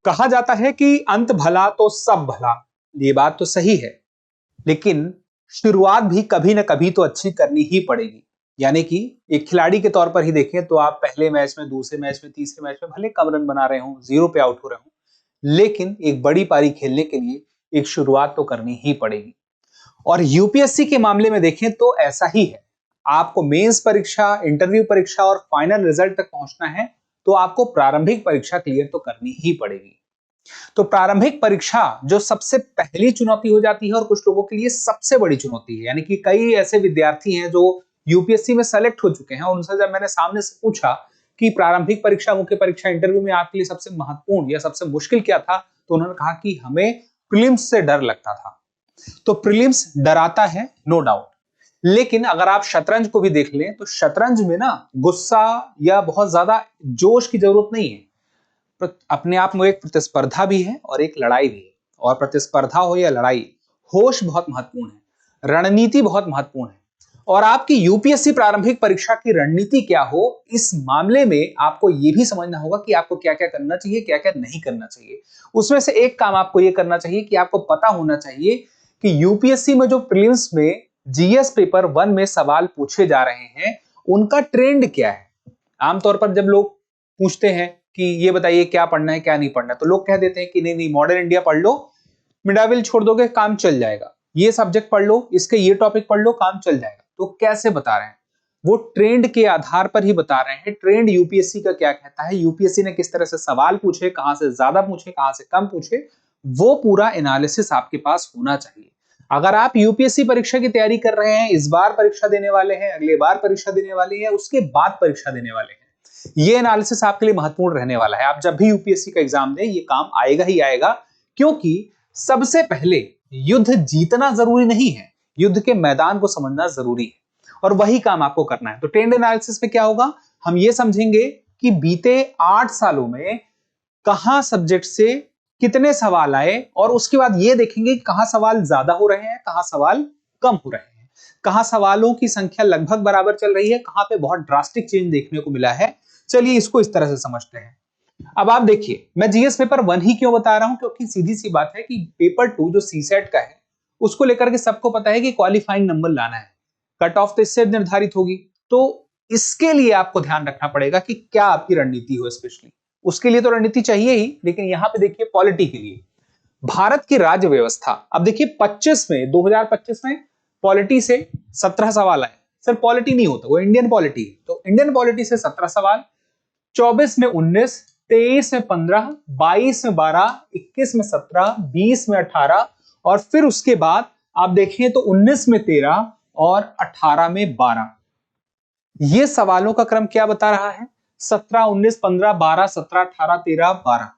कहा जाता है कि अंत भला तो सब भला। ये बात तो सही है, लेकिन शुरुआत भी कभी ना कभी तो अच्छी करनी ही पड़ेगी। यानी कि एक खिलाड़ी के तौर पर ही देखें तो आप पहले मैच में, दूसरे मैच में, तीसरे मैच में भले कम रन बना रहे हो, 0 पे आउट हो रहे हो, लेकिन एक बड़ी पारी खेलने के लिए एक शुरुआत तो करनी ही पड़ेगी। और यूपीएससी के मामले में देखें तो ऐसा ही है। आपको मेंस परीक्षा, इंटरव्यू परीक्षा और फाइनल रिजल्ट तक पहुंचना है तो आपको प्रारंभिक परीक्षा क्लियर तो करनी ही पड़ेगी। तो प्रारंभिक परीक्षा जो सबसे पहली चुनौती हो जाती है और कुछ लोगों के लिए सबसे बड़ी चुनौती है। यानी कि कई ऐसे विद्यार्थी हैं जो यूपीएससी में सेलेक्ट हो चुके हैं और उनसे जब मैंने सामने से पूछा कि प्रारंभिक परीक्षा, मुख्य परीक्षा, इंटरव्यू में आपके लिए सबसे महत्वपूर्ण या सबसे मुश्किल क्या था, तो उन्होंने कहा कि हमें प्रीलिम्स से डर लगता था। तो प्रीलिम्स डराता है, नो डाउट, लेकिन अगर आप शतरंज को भी देख लें तो शतरंज में ना गुस्सा या बहुत ज्यादा जोश की जरूरत नहीं है। अपने आप में एक प्रतिस्पर्धा भी है और एक लड़ाई भी है। और प्रतिस्पर्धा हो या लड़ाई, होश बहुत महत्वपूर्ण है, रणनीति बहुत महत्वपूर्ण है। और आपकी यूपीएससी प्रारंभिक परीक्षा की रणनीति क्या हो, इस मामले में आपको यह भी समझना होगा कि आपको क्या क्या करना चाहिए, क्या क्या नहीं करना चाहिए। उसमें से एक काम आपको यह करना चाहिए कि आपको पता होना चाहिए कि यूपीएससी में जो प्रीलिम्स में जीएस पेपर 1 में सवाल पूछे जा रहे हैं उनका ट्रेंड क्या है। आमतौर पर जब लोग पूछते हैं कि ये बताइए क्या पढ़ना है क्या नहीं पढ़ना है, तो लोग कह देते हैं कि नहीं नहीं मॉडर्न इंडिया पढ़ लो, मिडाविल छोड़ दोगे काम चल जाएगा, ये सब्जेक्ट पढ़ लो, इसके ये टॉपिक पढ़ लो, काम चल जाएगा। तो कैसे बता रहे हैं? वो ट्रेंड के आधार पर ही बता रहे हैं। ट्रेंड यूपीएससी का क्या कहता है, यूपीएससी ने किस तरह से सवाल पूछे, कहां से ज्यादा पूछे, कहां से कम पूछे, वो पूरा एनालिसिस आपके पास होना चाहिए। अगर आप यूपीएससी परीक्षा की तैयारी कर रहे हैं, इस बार परीक्षा देने वाले हैं, अगले बार परीक्षा देने वाले हैं, उसके बाद परीक्षा देने वाले हैं, ये एनालिसिस आपके लिए महत्वपूर्ण रहने वाला है। आप जब भी यूपीएससी का एग्जाम दें ये काम आएगा ही आएगा, क्योंकि सबसे पहले युद्ध जीतना जरूरी नहीं है, युद्ध के मैदान को समझना जरूरी है और वही काम आपको करना है। तो ट्रेंड एनालिसिस में क्या होगा, हम ये समझेंगे कि बीते 8 सालों में कहां सब्जेक्ट से कितने सवाल आए और उसके बाद ये देखेंगे कि कहां सवाल ज्यादा हो रहे हैं, कहां सवाल कम हो रहे हैं, कहां सवालों की संख्या लगभग बराबर चल रही है, कहां पे बहुत ड्रास्टिक चेंज देखने को मिला है। चलिए इसको इस तरह से समझते हैं। अब आप देखिए, मैं जीएस पेपर 1 ही क्यों बता रहा हूं, क्योंकि सीधी सी बात है कि पेपर 2 जो सीसेट का है उसको लेकर के सबको पता है कि क्वालिफाइंग नंबर लाना है, कट ऑफ तो इससे निर्धारित होगी। तो इसके लिए आपको ध्यान रखना पड़ेगा कि क्या आपकी रणनीति हो। स्पेशली उसके लिए तो रणनीति चाहिए ही, लेकिन यहां पे देखिए पॉलिटी के लिए भारत की राज्य व्यवस्था। अब देखिए 2025 में पॉलिटी से 17 सवाल आए। सर पॉलिटी नहीं होता, वो इंडियन पॉलिटी है। तो इंडियन पॉलिटी से 17 सवाल, 24 में 19, 23 में 15, 22 में 12, 21 में 17, 20 में 18 और फिर उसके बाद आप देखें तो 19 में 13 और 18 में 12। ये सवालों का क्रम क्या बता रहा है, 17, 19, 15, 12, 17, 18, 13, 12,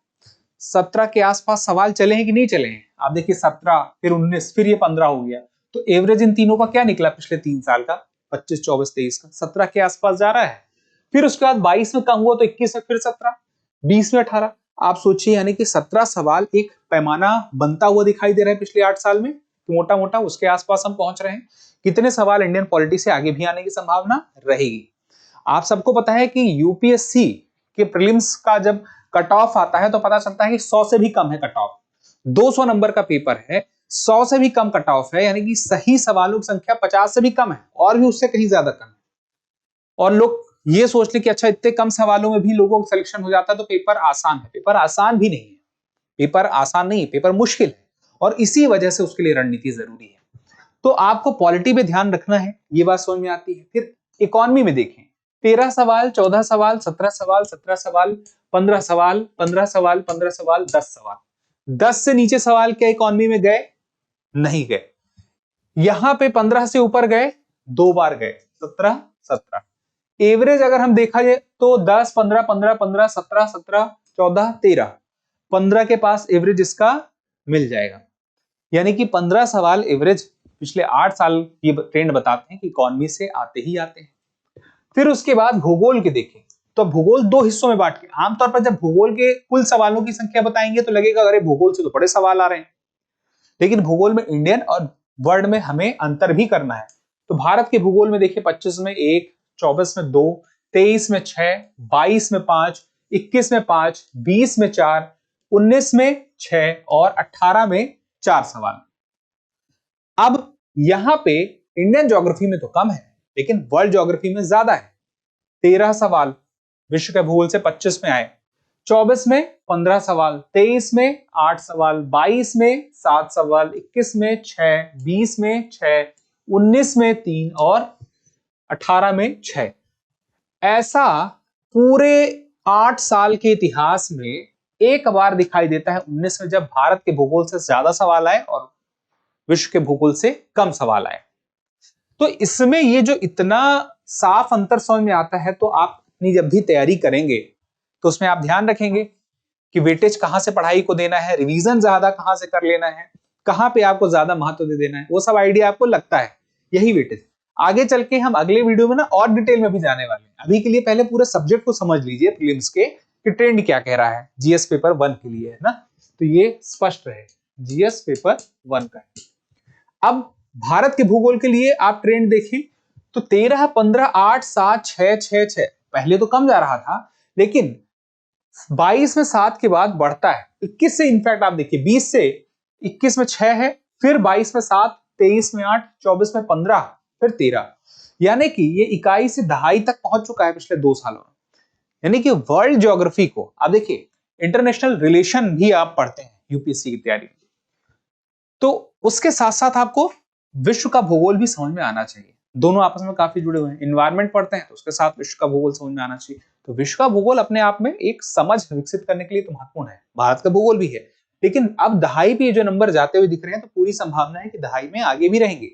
17 के आसपास सवाल चले हैं कि नहीं चले हैं। आप देखिए 17, फिर 19, फिर ये 15 हो गया। तो एवरेज इन तीनों का क्या निकला पिछले 3 साल का, 25, 24, 23 का 17 के आसपास जा रहा है। फिर उसके बाद 22 में कम हुआ तो 21 में फिर 17, 20 में 18। आप सोचिए, यानी कि 17 सवाल एक पैमाना बनता हुआ दिखाई दे रहा है पिछले 8 साल में। तो मोटा मोटा उसके आसपास हम पहुंच रहे हैं। कितने सवाल इंडियन पॉलिटी से आगे भी आने की संभावना रहेगी। आप सबको पता है कि यूपीएससी के प्रीलिम्स का जब कट ऑफ आता है तो पता चलता है कि 100 से भी कम है कट ऑफ। 200 नंबर का पेपर है, 100 से भी कम कट ऑफ है, यानी कि सही सवालों की संख्या 50 से भी कम है और भी उससे कहीं ज्यादा कम है। और लोग ये सोच ले कि अच्छा इतने कम सवालों में भी लोगों का सिलेक्शन हो जाता है तो पेपर आसान है। पेपर आसान भी नहीं है, पेपर आसान नहीं है, पेपर मुश्किल है और इसी वजह से उसके लिए रणनीति जरूरी है। तो आपको पॉलिटी पे ध्यान रखना है, ये बात समझ में आती है। फिर इकोनॉमी में देखें, 13 सवाल, 14 सवाल, 17 सवाल, 17 सवाल, 15 सवाल, 15 सवाल, 15 सवाल, 10 सवाल। 10 से नीचे सवाल क्या इकोनॉमी में गए? नहीं गए। यहां पे 15 से ऊपर गए, 2 बार गए, 17, 17। एवरेज अगर हम देखा जाए तो 10, 15, 15, 15, 17, 17, 14, 13, 15 के पास एवरेज इसका मिल जाएगा। यानी कि 15 सवाल एवरेज पिछले 8 साल ये ट्रेंड बताते हैं कि इकोनॉमी से आते ही आते हैं। फिर उसके बाद भूगोल के देखें तो भूगोल 2 हिस्सों में बांट के, आमतौर पर जब भूगोल के कुल सवालों की संख्या बताएंगे तो लगेगा अरे भूगोल से तो बड़े सवाल आ रहे हैं, लेकिन भूगोल में इंडियन और वर्ल्ड में हमें अंतर भी करना है। तो भारत के भूगोल में देखिए 25 में 1, 24 में 2, 23 में 6, 22 में 5, 21 में 5, 20 में 4, 19 में 6 और 18 में 4 सवाल। अब यहां पे इंडियन ज्योग्राफी में तो कम है, लेकिन वर्ल्ड ज्योग्राफी में ज्यादा है। 13 सवाल विश्व के भूगोल से 25 में आए, 24 में 15 सवाल, 23 में 8 सवाल, 22 में 7 सवाल, 21 में 6, 20 में 6, 19 में 3 और 18 में 6। ऐसा पूरे 8 साल के इतिहास में एक बार दिखाई देता है 19 में, जब भारत के भूगोल से ज्यादा सवाल आए और विश्व के भूगोल से कम सवाल आए। तो इसमें ये जो इतना साफ अंतर समझ में आता है, तो आप अपनी जब भी तैयारी करेंगे तो उसमें आप ध्यान रखेंगे कि वेटेज कहां से पढ़ाई को देना है, रिवीजन ज्यादा कहां से कर लेना है, कहां पे आपको ज्यादा महत्व दे देना है, वो सब आइडिया आपको लगता है, यही वेटेज। आगे चल के हम अगले वीडियो में ना और डिटेल में भी जाने वाले हैं। अभी के लिए पहले पूरे सब्जेक्ट को समझ लीजिए प्रीलिम्स के कि ट्रेंड क्या कह रहा है जीएस पेपर 1 के लिए, है ना। तो ये स्पष्ट रहे, जीएस पेपर 1 का है। अब भारत के भूगोल के लिए आप ट्रेंड देखें तो 13, 15, 8, 7, 6, 6, 6, पहले तो कम जा रहा था, लेकिन 22 में 7 के बाद बढ़ता है। 21 से इनफैक्ट आप देखिए 20 से 21 में 6 है, फिर 22 में 7, 23 में 8, 24 में 15, फिर 13, यानी कि ये इकाई से दहाई तक पहुंच चुका है पिछले 2 सालों में। यानी कि वर्ल्ड ज्योग्राफी को आप देखिए, इंटरनेशनल रिलेशन भी आप पढ़ते हैं यूपीएससी की तैयारी में, तो उसके साथ साथ आपको विश्व का भूगोल भी समझ में आना चाहिए। दोनों आपस में काफी जुड़े हुए हैं। इन्वायरमेंट पढ़ते हैं तो उसके साथ विश्व का भूगोल समझ में आना चाहिए। तो विश्व का भूगोल अपने आप में एक समझ विकसित करने के लिए तो महत्वपूर्ण है, भारत का भूगोल भी है। लेकिन अब दहाई पे जो नंबर जाते हुए दिख रहे हैं, तो पूरी संभावना है कि दहाई में आगे भी रहेंगे।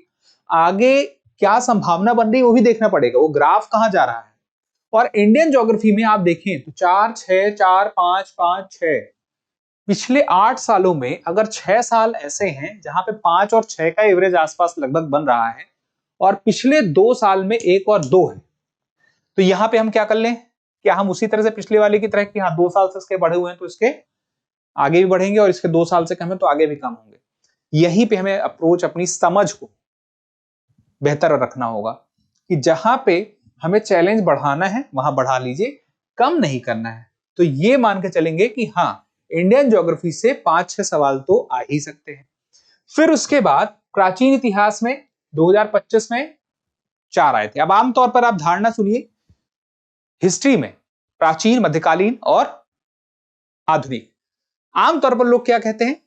आगे क्या संभावना बन रही है वो भी देखना पड़ेगा, वो ग्राफ कहां जा रहा है। और इंडियन ज्योग्राफी में आप देखें तो 4, 6, 4, 5, 5, 6, पिछले 8 सालों में अगर 6 साल ऐसे हैं जहां पे 5 और 6 का एवरेज आसपास लगभग बन रहा है, और पिछले 2 साल में 1 और 2 है, तो यहां पे हम क्या कर लें, क्या हम उसी तरह से पिछले वाले की तरह कि हाँ 2 साल से इसके बढ़े हुए हैं तो इसके आगे भी बढ़ेंगे, और इसके 2 साल से कम है तो आगे भी कम होंगे। यहीं पे हमें अप्रोच अपनी समझ को बेहतर रखना होगा कि जहां पे हमें चैलेंज बढ़ाना है वहां बढ़ा लीजिए, कम नहीं करना है। तो ये मान के चलेंगे कि हाँ इंडियन ज्योग्राफी से 5-6 सवाल तो आ ही सकते हैं। फिर उसके बाद प्राचीन इतिहास में 2025 में 4 आए थे। अब आमतौर पर आप धारणा सुनिए, हिस्ट्री में प्राचीन, मध्यकालीन और आधुनिक। आमतौर पर लोग क्या कहते हैं,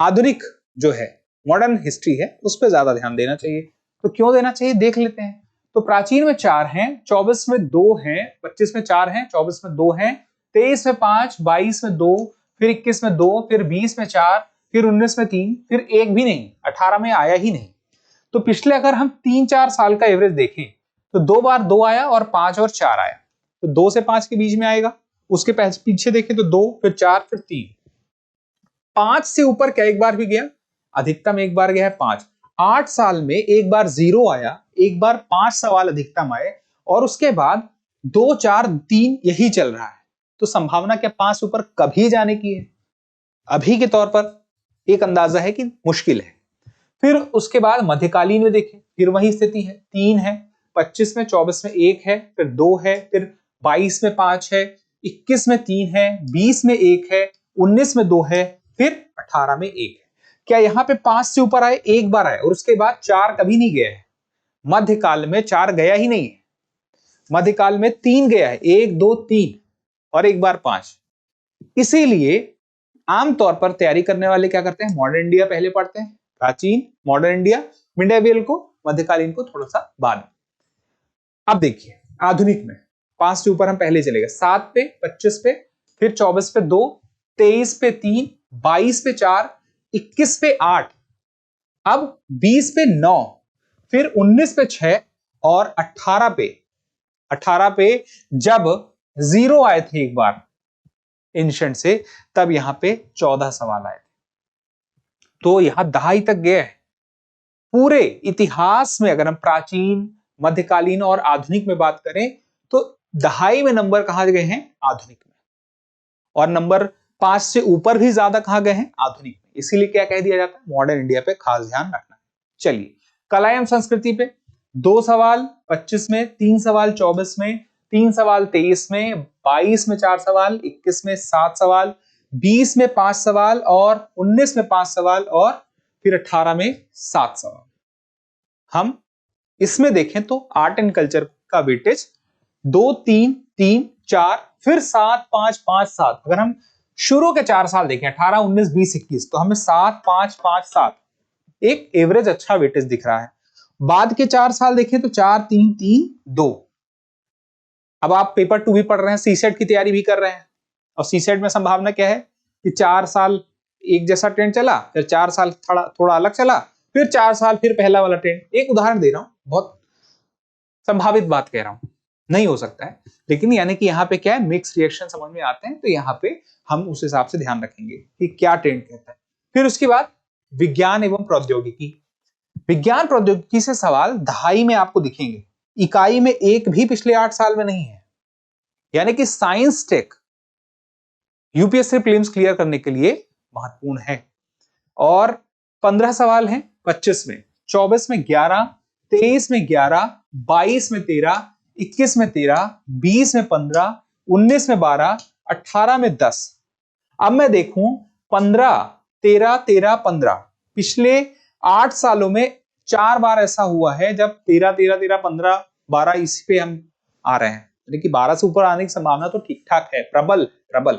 आधुनिक जो है मॉडर्न हिस्ट्री है उस पर ज्यादा ध्यान देना चाहिए। तो क्यों देना चाहिए देख लेते हैं। तो प्राचीन में 4 हैं, 24 में 2 हैं, 25 में 4 हैं, 24 में 2 हैं, 23 में 5, 22 में 2, फिर 21 में 2, फिर 20 में 4, फिर 19 में 3, फिर एक भी नहीं, 18 में आया ही नहीं। तो पिछले अगर हम 3-4 साल का एवरेज देखें तो 2 बार 2 आया और 5 और 4 आया, तो 2 से 5 के बीच में आएगा। उसके पीछे देखें तो 2, फिर 4, फिर 3। 5 से ऊपर क्या एक बार भी गया, अधिकतम एक बार गया है 5। 8 साल में एक बार 0 आया, एक बार 5 सवाल अधिकतम आए, और उसके बाद 2, 4, 3 यही चल रहा है। तो संभावना क्या 5 ऊपर कभी जाने की है? अभी के तौर पर एक अंदाजा है कि मुश्किल है। फिर उसके बाद मध्यकालीन में देखें, फिर वही स्थिति है, 3 है, 25 में 24 में 1 है, फिर 2 है, फिर 22 में 5 है, 21 में 3 है, 20 में 1 है, 19 में 2 है, फिर 18 में 1 है। क्या यहां पे 5 से ऊपर आए एक बार आए और उसके बाद 4 कभी नहीं गया है? मध्यकाल में 4 गया ही नहीं है, मध्यकाल में 3 गया है, 1, 2, 3 और एक बार 5। इसीलिए आमतौर पर तैयारी करने वाले क्या करते हैं, मॉडर्न इंडिया पहले पढ़ते हैं, प्राचीन, मॉडर्न इंडिया, मिडेवियल को, मध्यकालीन को थोड़ा सा बाद में। अब देखिए आधुनिक में 5 से ऊपर हम पहले चलेगा, 7 पे, 25 पे, फिर 24 पे 2, 23 पे 3, 22 पे 4, 21 पे 8, अब 20 पे 9, फिर 19 पे 6 और 18 पे जब 0 आए थे एक बार एंशिएंट से, तब यहां पे 14 सवाल आए थे। तो यहां दहाई तक गया है। पूरे इतिहास में अगर हम प्राचीन, मध्यकालीन और आधुनिक में बात करें तो दहाई में नंबर कहां गए हैं, आधुनिक में, और नंबर 5 से ऊपर भी ज्यादा कहां गए हैं, आधुनिक में। इसीलिए क्या कह दिया जाता है, मॉडर्न इंडिया पे खास ध्यान रखना। चलिए कला एवं संस्कृति पे 2 सवाल 25 में, 3 सवाल 24 में, 3 सवाल 23 में, 22 में 4 सवाल, 21 में 7 सवाल, 20 में 5 सवाल और 19 में 5 सवाल और फिर 18 में 7 सवाल। हम इसमें देखें तो आर्ट एंड कल्चर का वेटेज 2 3 3 4 फिर 7 5 5 7। अगर हम शुरू के 4 साल देखें 18 19 20 21 तो हमें 7 5 5 7 एक एवरेज अच्छा वेटेज दिख रहा है। बाद के 4 साल देखें तो 4 3 3 2। अब आप पेपर 2 भी पढ़ रहे हैं, सीसेट की तैयारी भी कर रहे हैं और सीसेट में संभावना क्या है कि 4 साल एक जैसा ट्रेंड चला, फिर 4 साल थोड़ा अलग चला, फिर 4 साल फिर पहला वाला ट्रेंड। एक उदाहरण दे रहा हूं, बहुत संभावित बात कह रहा हूं, नहीं हो सकता है, लेकिन यानी कि यहाँ पे क्या है, मिक्स रिएक्शन समझ में आते हैं, तो यहाँ पे हम उस हिसाब से ध्यान रखेंगे कि क्या ट्रेंड कहता है। फिर उसके बाद विज्ञान एवं प्रौद्योगिकी। विज्ञान प्रौद्योगिकी से सवाल दहाई में आपको दिखेंगे, इकाई में एक भी पिछले 8 साल में नहीं है। यानी कि science tech UPSC prelims clear करने के लिए महत्वपूर्ण है। और 15 सवाल हैं 25 में, 24 में 11, 23 में 11, 22 में 13, 21 में 13, 20 में 15, 19 में 12, 18 में 10। अब मैं देखूं 15 13 13 15, पिछले 8 सालों में 4 बार ऐसा हुआ है जब 13 13 13 15 12 इसी पे हम आ रहे हैं, लेकिन 12 से ऊपर आने की संभावना तो ठीक ठाक है, प्रबल प्रबल।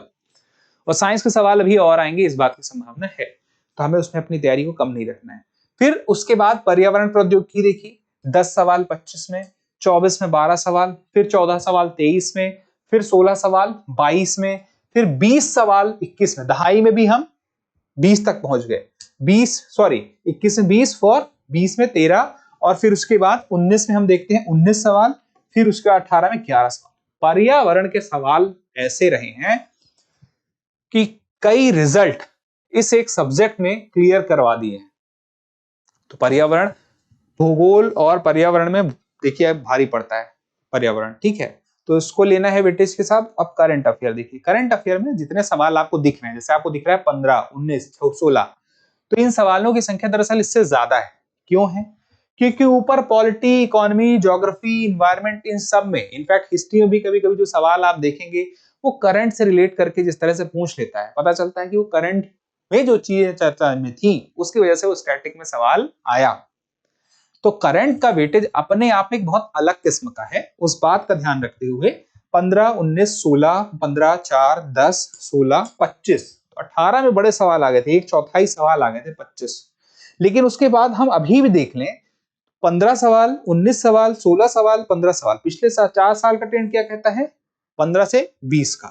और साइंस के सवाल अभी और आएंगे, इस बात की संभावना है, तो हमें उसमें अपनी तैयारी को कम नहीं रखना है। फिर उसके बाद पर्यावरण प्रौद्योगिकी देखिए, 10 सवाल 25 में, 24 में 12 सवाल, फिर 14 सवाल 23 में, फिर 16 सवाल 22 में, फिर 20 सवाल 21 में। दहाई में भी हम 20 तक पहुंच गए, 21 में 20 फॉर 20 में 13, और फिर उसके बाद 19 में हम देखते हैं 19 सवाल, फिर उसके बाद 18 में 11 सवाल। पर्यावरण के सवाल ऐसे रहे हैं कि कई रिजल्ट इस एक सब्जेक्ट में क्लियर करवा दिए हैं। तो पर्यावरण, भूगोल और पर्यावरण में देखिए भारी पड़ता है पर्यावरण, ठीक है, तो इसको लेना है वेटेज के साथ। अब करंट अफेयर देखिए, करंट अफेयर में जितने सवाल आपको दिख रहे हैं, जैसे आपको दिख रहा है 15 19 16, तो इन सवालों की संख्या दरअसल इससे ज्यादा है। क्यों है? क्योंकि ऊपर पॉलिटी, इकोनॉमी, ज्योग्राफी, इन्वायरमेंट, इन सब में, इनफैक्ट हिस्ट्री में भी कभी कभी जो सवाल आप देखेंगे वो करंट से रिलेट करके जिस तरह से पूछ लेता है, पता चलता है कि वो करंट में जो चीजें चर्चा में थी उसकी वजह से वो स्टैटिक में सवाल आया। तो करंट का वेटेज अपने आप में एक बहुत अलग किस्म का है, उस बात का ध्यान रखते हुए 15 19 16 15 4 10 16 25, 18 में बड़े सवाल आ गए थे, एक चौथाई सवाल आ गए थे 25। लेकिन उसके बाद हम अभी भी देख लें, 15 सवाल 19 सवाल 16 सवाल 15 सवाल, पिछले 4 साल का ट्रेंड क्या कहता है? 15 से 20 का,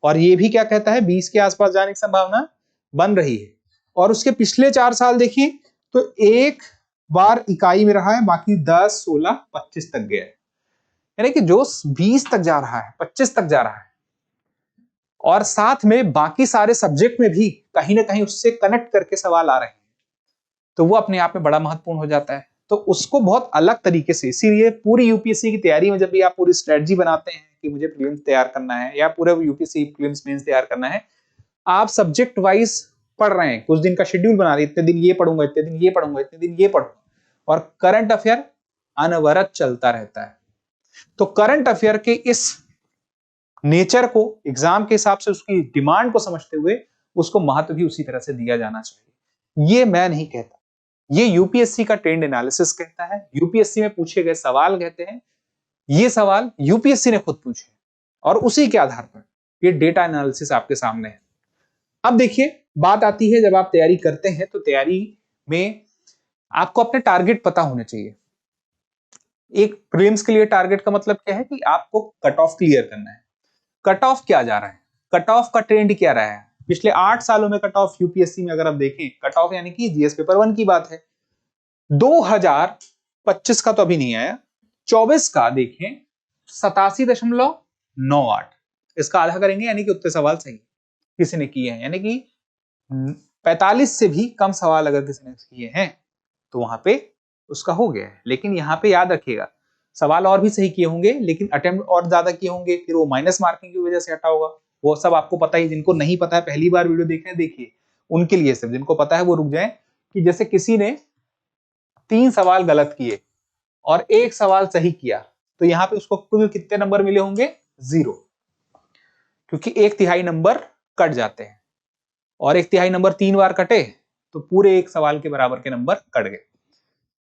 और ये भी क्या कहता है? 20 के आसपास जाने की संभावना बन रही है। और उसके पिछले 4 साल देखिए तो एक बार इकाई में रहा है, बाकी 10 16 25 तक गया है, यानी कि जो 20 तक जा रहा है 25 तक जा रहा है, और साथ में बाकी सारे सब्जेक्ट में भी कहीं ना कहीं उससे कनेक्ट करके सवाल आ रहे हैं, तो वो अपने आप में बड़ा महत्वपूर्ण हो जाता है। तो उसको बहुत अलग तरीके से, इसीलिए पूरी यूपीएससी की तैयारी में जब भी आप पूरी स्ट्रेटजी बनाते हैं कि मुझे प्रीलिम्स तैयार करना है या पूरा यूपीएससी प्रीलिम्स मेंस तैयार करना है, आप सब्जेक्ट वाइज पढ़ रहे हैं, कुछ दिन का शेड्यूल बना रहे हैं, इतने दिन ये पढ़ूंगा, इतने दिन ये पढ़ूंगा, इतने दिन ये पढ़ूंगा, और करंट अफेयर अनवरत चलता रहता है। तो करंट अफेयर के इस नेचर को, एग्जाम के हिसाब से उसकी डिमांड को समझते हुए उसको महत्व भी उसी तरह से दिया जाना चाहिए। ये मैं नहीं कहता, ये यूपीएससी का ट्रेंड एनालिसिस कहता है, यूपीएससी में पूछे गए सवाल कहते हैं, ये सवाल यूपीएससी ने खुद पूछे और उसी के आधार पर ये डेटा एनालिसिस आपके सामने है। अब देखिए बात आती है, जब आप तैयारी करते हैं तो तैयारी में आपको अपने टारगेट पता होने चाहिए। एक प्रीलिम्स के लिए टारगेट का मतलब क्या है कि आपको कट ऑफ क्लियर करना है। कट ऑफ क्या जा रहा है, कट ऑफ का ट्रेंड क्या रहा है पिछले 8 सालों में? कट ऑफ यूपीएससी में अगर आप देखें, कट ऑफ यानी कि जीएस पेपर 1 की बात है, 2025 का तो अभी नहीं आया, 24 का देखें 87.98, इसका आधा करेंगे यानी कि उतने सवाल सही किसी ने किए हैं, यानी कि 45 से भी कम सवाल अगर किसी ने किए हैं तो वहां पे उसका हो गया है। लेकिन यहाँ पे याद रखिएगा, सवाल और भी सही किए होंगे लेकिन अटेम्प्ट और ज्यादा किए होंगे, फिर वो माइनस मार्किंग की वजह से हटा होगा, वो सब आपको पता ही। जिनको नहीं पता है, पहली बार वीडियो देख रहे हैं, देखिए, उनके लिए सिर्फ, जिनको पता है वो रुक जाए। कि जैसे किसी ने 3 सवाल गलत किए और 1 सवाल सही किया, तो यहाँ पे उसको कुल कितने नंबर मिले होंगे? 0, क्योंकि 1/3 नंबर कट जाते हैं। और 1/3 नंबर 3 बार कटे तो पूरे एक सवाल के बराबर के नंबर कट गए।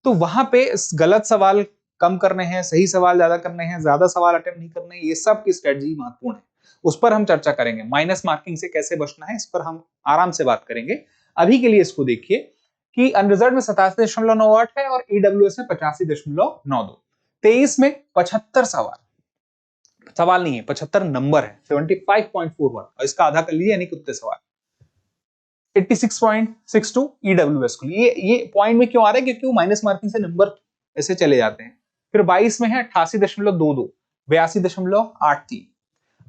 तो वहां पे गलत सवाल कम करने हैं, सही सवाल ज्यादा करने हैं, ज्यादा सवाल अटेम्प्ट नहीं करने हैं, ये सब की स्ट्रेटजी महत्वपूर्ण है, उस पर हम चर्चा करेंगे। माइनस मार्किंग से कैसे बचना है इस पर हम आराम से बात करेंगे। अभी के लिए इसको देखिए कि अनरिजर्व में 87.98 है और ईडब्ल्यूएस में 85.92। 23 में 75 सवाल नहीं है, 75 नंबर है, 75.41, और इसका आधा कर लीजिए यानी कि उतने सवाल। 86.62 ईडब्ल्यूएस को ये पॉइंट में क्यों आ रहा है, क्योंकि वो माइनस मार्किंग से नंबर ऐसे चले जाते हैं। फिर 22 में है 88.22, 82.83।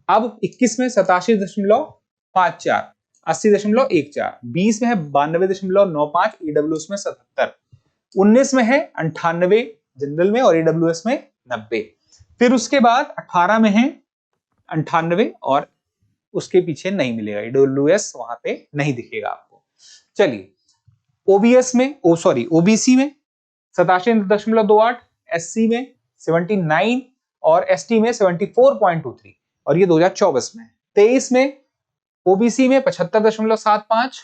अब 21 में 87.54, 80.14। 20 में है 92.95, ईडब्ल्यूएस में 77। 19 में है 98 जनरल में और ईडब्ल्यूएस में 90। फिर उसके बाद 18 में है 98 और उसके पीछे नहीं मिलेगा, ईडब्ल्यूएस वहां पे नहीं दिखेगा आपको। चलिए ओबीसी में 87.28, एससी में 79 और एसटी में 74.23, और ये 2024 में। 23 में ओबीसी में 75.75,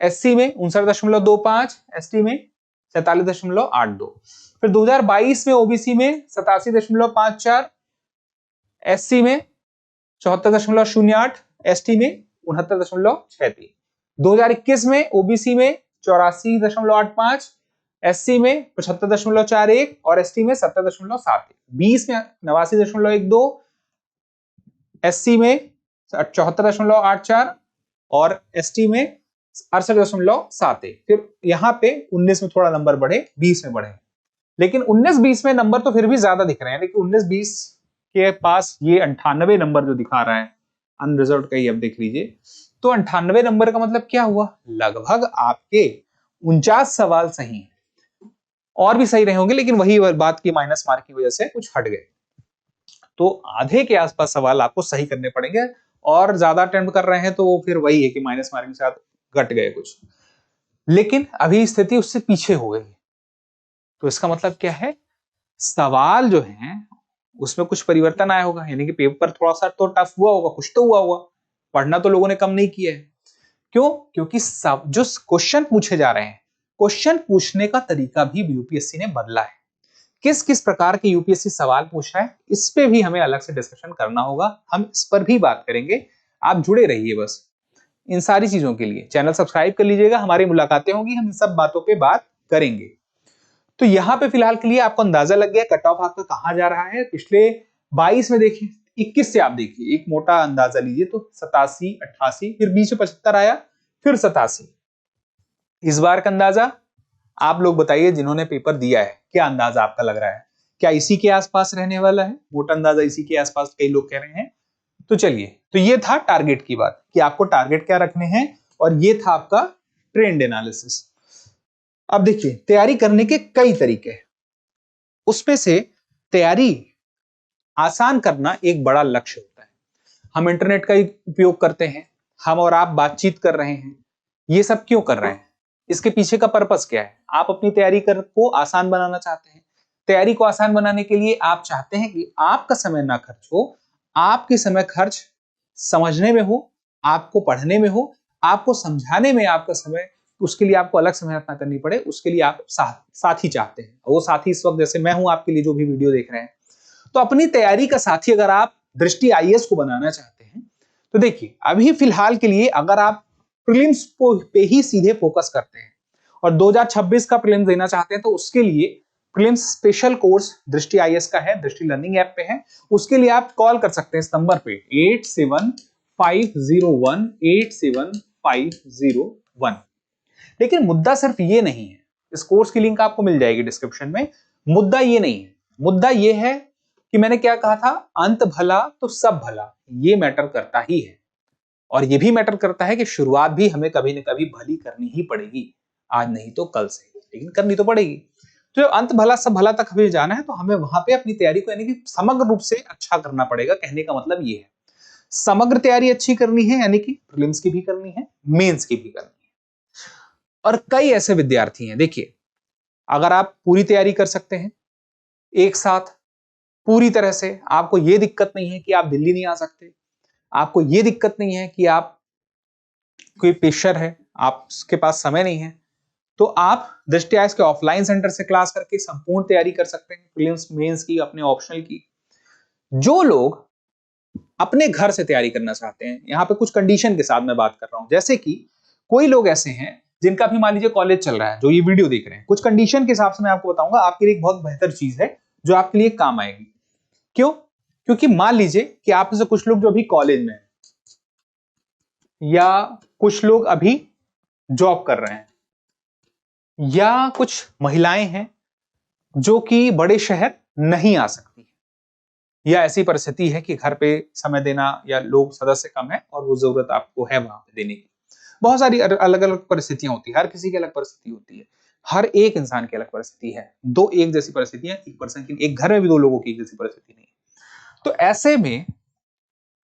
एससी में 59.25, एसटी में 47.82। फिर 2022 में ओबीसी में 87.54, एससी में 74.08, एसटी में 69.33। 2021 में ओबीसी में 84.85, एससी में 75.41 और एसटी में 70.71। 20 में 89.12, एससी में 74.84 और एसटी में 68.71। फिर यहाँ पे 19 में थोड़ा नंबर बढ़े, 20 में बढ़े, लेकिन 19-20 में नंबर तो फिर भी ज्यादा दिख रहे हैं। लेकिन 19-20 के पास ये 98 नंबर जो दिखा रहा है अनरिजर्व का ही, अब देख लीजिए तो 98 नंबर का मतलब क्या हुआ, लगभग आपके 49 सवाल सही हैं। और भी सही रहे होंगे लेकिन वही बात की माइनस मार्क की वजह से कुछ हट गए। तो आधे के आसपास सवाल आपको सही करने पड़ेंगे, और ज्यादा अटेम्प्ट कर रहे हैं तो फिर वही है कि माइनस मार्किंग के साथ घट गए कुछ। लेकिन अभी स्थिति उससे पीछे हो गई, तो इसका मतलब क्या है, सवाल जो है उसमें कुछ परिवर्तन आया होगा, यानी कि पेपर थोड़ा सा तो टफ हुआ होगा, कुछ तो हुआ होगा। पढ़ना तो लोगों ने कम नहीं किया है। क्यों? क्योंकि सब जो क्वेश्चन पूछे जा रहे हैं, क्वेश्चन पूछने का तरीका भी यूपीएससी ने बदला है। किस किस प्रकार के यूपीएससी सवाल पूछ रहा है, इस पे भी हमें अलग से डिस्कशन करना होगा, हम इस पर भी बात करेंगे। आप जुड़े रहिए बस इन सारी चीजों के लिए। चैनल सब्सक्राइब कर लीजिएगा, हमारी मुलाकातें होंगी, हम इन सब बातों पे बात करेंगे। तो यहां पे फिलहाल के लिए आपको अंदाजा लग गया कट ऑफ आपका कहां जा रहा है। पिछले 22 में देखिए, 21 से आप देखिए, एक मोटा अंदाजा लीजिए तो 87, 88, फिर बीच में 75 आया, फिर 87। इस बार का अंदाजा आप लोग बताइए, जिन्होंने पेपर दिया है, क्या अंदाजा आपका लग रहा है? क्या इसी के आसपास रहने वाला है? मोटा अंदाजा इसी के आसपास कई लोग कह रहे हैं। तो चलिए, तो ये था टारगेट की बात कि आपको टारगेट क्या रखने हैं, और ये था आपका ट्रेंड एनालिसिस। अब देखिए, तैयारी करने के कई तरीके हैं, उसमें से तैयारी आसान करना एक बड़ा लक्ष्य होता है। हम इंटरनेट का उपयोग करते हैं, हम और आप बातचीत कर रहे हैं, ये सब क्यों कर रहे हैं? इसके पीछे का पर्पस क्या है? आप अपनी तैयारी को आसान बनाना चाहते हैं। तैयारी को आसान बनाने के लिए आप चाहते हैं कि आपका समय ना खर्च हो, आपके समय खर्च समझने में हो, आपको पढ़ने में हो, आपको समझाने में आपका समय, उसके लिए आपको अलग से मेहनत ना करनी पड़े, उसके लिए आप साथी चाहते हैं। वो साथी इस वक्त जैसे मैं हूं आपके लिए जो भी वीडियो देख रहे हैं। तो अपनी तैयारी का साथी अगर आप दृष्टि आईएएस को बनाना चाहते हैं, तो देखिए, अभी फिलहाल के लिए अगर आप प्रीलिम्स पे ही सीधे फोकस करते हैं और 2026 का प्रीलिम्स देना चाहते हैं, तो उसके लिए प्रीलिम्स स्पेशल कोर्स दृष्टि आईएएस का है, दृष्टि लर्निंग ऐप पे है। उसके लिए आप कॉल कर सकते हैं इस नंबर पे 8750187501। लेकिन मुद्दा सिर्फ ये नहीं है, इस कोर्स की लिंक आपको मिल जाएगी डिस्क्रिप्शन में। मुद्दा ये नहीं है, मुद्दा ये है कि मैंने क्या कहा था, अंत भला तो सब भला, ये मैटर करता ही है। और ये भी मैटर करता है कि शुरुआत भी हमें कभी न कभी भली करनी ही पड़ेगी, आज नहीं तो कल से, लेकिन करनी तो पड़ेगी। तो अंत भला सब भला तक हमें जाना है, तो हमें वहां पे अपनी तैयारी को यानी कि समग्र रूप से अच्छा करना पड़ेगा। कहने का मतलब ये है, समग्र तैयारी अच्छी करनी है, यानी कि प्रीलिम्स की भी करनी है, मेंस की भी करनी है। और कई ऐसे विद्यार्थी हैं, देखिए, अगर आप पूरी तैयारी कर सकते हैं एक साथ पूरी तरह से, आपको यह दिक्कत नहीं है कि आप दिल्ली नहीं आ सकते, आपको यह दिक्कत नहीं है कि आप कोई प्रेशर है, आपके पास समय नहीं है, तो आप दृष्टि आईएएस के ऑफलाइन सेंटर से क्लास करके संपूर्ण तैयारी कर सकते हैं, प्रीलिम्स मेंस की, अपने ऑप्शनल की। जो लोग अपने घर से तैयारी करना चाहते हैं, यहाँ पे कुछ कंडीशन के साथ मैं बात कर रहा हूं, जैसे कि कोई लोग ऐसे हैं जिनका भी मान लीजिए कॉलेज चल रहा है, जो ये वीडियो देख रहे हैं, कुछ कंडीशन के हिसाब से मैं आपको बताऊंगा, आपके लिए एक बहुत बेहतर चीज है जो आपके लिए काम आएगी। क्यों? क्योंकि मान लीजिए कि आप में से कुछ लोग जो अभी कॉलेज में हैं, या कुछ लोग अभी जॉब कर रहे हैं, या कुछ महिलाएं हैं जो कि बड़े शहर नहीं आ सकती, या ऐसी परिस्थिति है कि घर पे समय देना या लोग सदस्य कम है और वो जरूरत आपको है वहां पे देने की। बहुत सारी अलग अलग परिस्थितियां होती है, हर किसी की अलग परिस्थिति होती है, हर एक इंसान की अलग परिस्थिति है। दो एक जैसी परिस्थितियां एक पर्सन की, एक घर में भी दो लोगों की एक जैसी परिस्थिति नहीं है। तो ऐसे में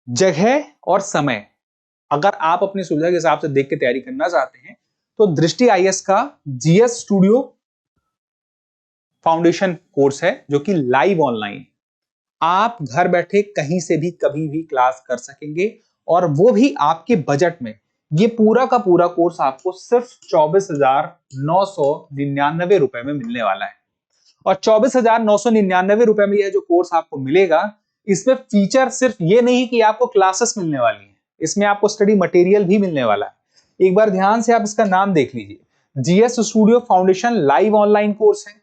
जगह और समय अगर आप अपनी सुविधा के हिसाब से देख के तैयारी करना चाहते हैं, तो दृष्टि आईएएस का जीएस स्टूडियो फाउंडेशन कोर्स है, जो कि लाइव ऑनलाइन, आप घर बैठे कहीं से भी कभी भी क्लास कर सकेंगे, और वो भी आपके बजट में। ये पूरा का पूरा कोर्स आपको सिर्फ 24,999 रुपए में मिलने वाला है। और 24,999 रुपए में यह जो कोर्स आपको मिलेगा, इसमें फीचर सिर्फ ये नहीं कि आपको क्लासेस मिलने वाली है, इसमें आपको स्टडी मटेरियल भी मिलने वाला है। एक बार ध्यान से आप इसका नाम देख लीजिए, GS studio foundation live online course है,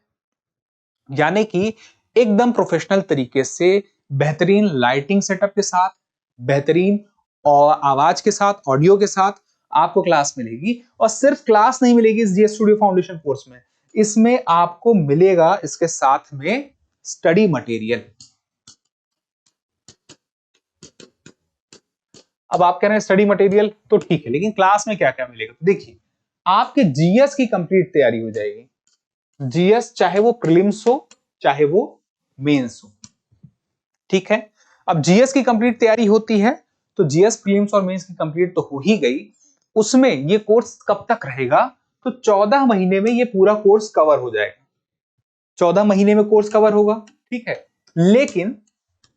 यानी कि एकदम प्रोफेशनल तरीके से, बेहतरीन लाइटिंग सेटअप के साथ, बेहतरीन और आवाज के साथ, ऑडियो के साथ आपको क्लास मिलेगी। और सिर्फ क्लास नहीं मिलेगी इस जीएस स्टूडियो फाउंडेशन कोर्स में, इसमें आपको मिलेगा इसके साथ में स्टडी मटेरियल। अब आप कह रहे हैं स्टडी मटेरियल तो ठीक है, लेकिन क्लास में क्या क्या मिलेगा? तो देखिए, आपके जीएस की कंप्लीट तैयारी हो जाएगी। जीएस चाहे वो प्रीलिम्स हो चाहे वो मेंस हो, ठीक है। अब जीएस की कंप्लीट तैयारी होती है, तो जीएस प्रीलिम्स और मेंस की कंप्लीट तो हो ही गई। उसमें ये कोर्स कब तक रहेगा? तो 14 महीने में ये पूरा कोर्स कवर हो जाएगा। 14 महीने में कोर्स कवर होगा, ठीक है। लेकिन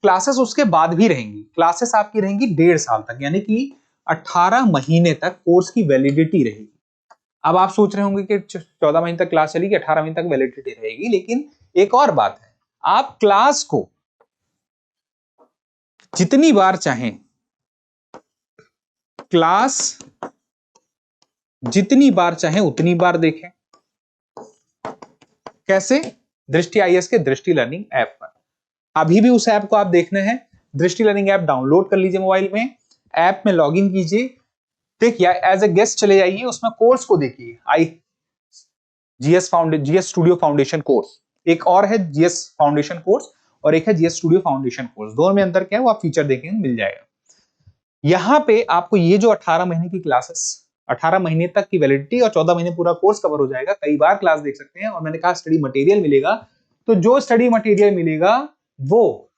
क्लासेस उसके बाद भी रहेंगी, क्लासेस आपकी रहेंगी 1.5 साल तक, यानी कि 18 महीने तक कोर्स की वैलिडिटी रहेगी। अब आप सोच रहे होंगे कि 14 महीने तक क्लास चलेगी, 18 महीने तक वैलिडिटी रहेगी, लेकिन एक और बात है, आप क्लास को जितनी बार चाहें, क्लास जितनी बार चाहें उतनी बार देखें। कैसे? दृष्टि आईएएस के दृष्टि लर्निंग ऐप पर। अभी भी उस ऐप को आप देखना है, दृष्टि लर्निंग ऐप डाउनलोड कर लीजिए मोबाइल में, ऐप में लॉगिन कीजिए, देखिए एज ए गेस्ट चले जाइए, उसमें कोर्स को देखिए, जीएस स्टूडियो फाउंडेशन कोर्स। एक और है जीएस फाउंडेशन कोर्स और एक है जीएस स्टूडियो फाउंडेशन कोर्स, दोनों में अंतर क्या है वो आप फीचर देखेंगे, मिल जाएगा। यहां पे आपको ये जो 18 महीने की क्लासेस, 18 महीने तक की वैलिडिटी और 14 महीने पूरा कोर्स कवर हो जाएगा, कई बार क्लास देख सकते हैं। और मैंने कहा स्टडी मटेरियल मिलेगा, तो जो स्टडी मटेरियल मिलेगा वो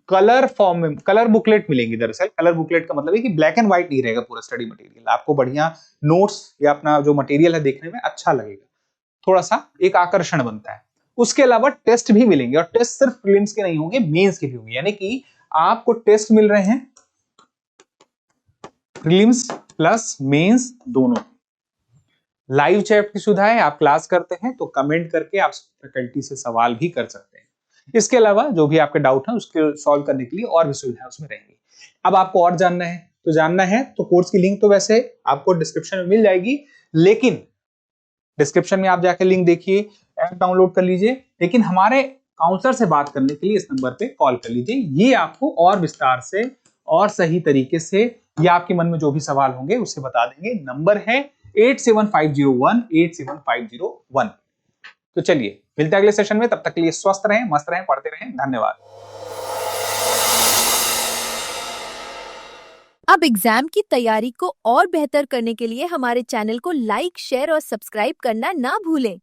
कलर फॉर्म में, कलर बुकलेट मिलेंगी। दरअसल कलर बुकलेट का मतलब है कि ब्लैक एंड व्हाइट नहीं रहेगा पूरा स्टडी मटेरियल, आपको बढ़िया नोट्स या अपना जो मटेरियल है देखने में अच्छा लगेगा, थोड़ा सा एक आकर्षण बनता है। उसके अलावा टेस्ट भी मिलेंगे, और टेस्ट सिर्फ प्रीलिम्स के नहीं होंगे, मेंस के भी होंगे, यानी कि आपको टेस्ट मिल रहे हैं प्रीलिम्स प्लस मेंस दोनों। लाइव चैट की सुविधा है, आप क्लास करते हैं तो कमेंट करके आप फैकल्टी से सवाल भी कर सकते हैं। इसके अलावा जो भी आपके डाउट है उसके सॉल्व करने के लिए और भी सुविधाएं उसमें रहेंगी। अब आपको और जानना है तो कोर्स की लिंक तो वैसे आपको डिस्क्रिप्शन में मिल जाएगी, लेकिन डिस्क्रिप्शन में आप जाकर लिंक देखिए, ऐप डाउनलोड कर लीजिए, लेकिन हमारे काउंसलर से बात करने के लिए इस नंबर पे कॉल कर लीजिए। ये आपको और विस्तार से और सही तरीके से या आपके मन में जो भी सवाल होंगे उससे बता देंगे। नंबर है 8750187501। तो चलिए मिलते हैं अगले सेशन में, तब तक के लिए स्वस्थ रहें, मस्त रहें, पढ़ते रहें। धन्यवाद। अब एग्जाम की तैयारी को और बेहतर करने के लिए हमारे चैनल को लाइक, शेयर और सब्सक्राइब करना ना भूलें।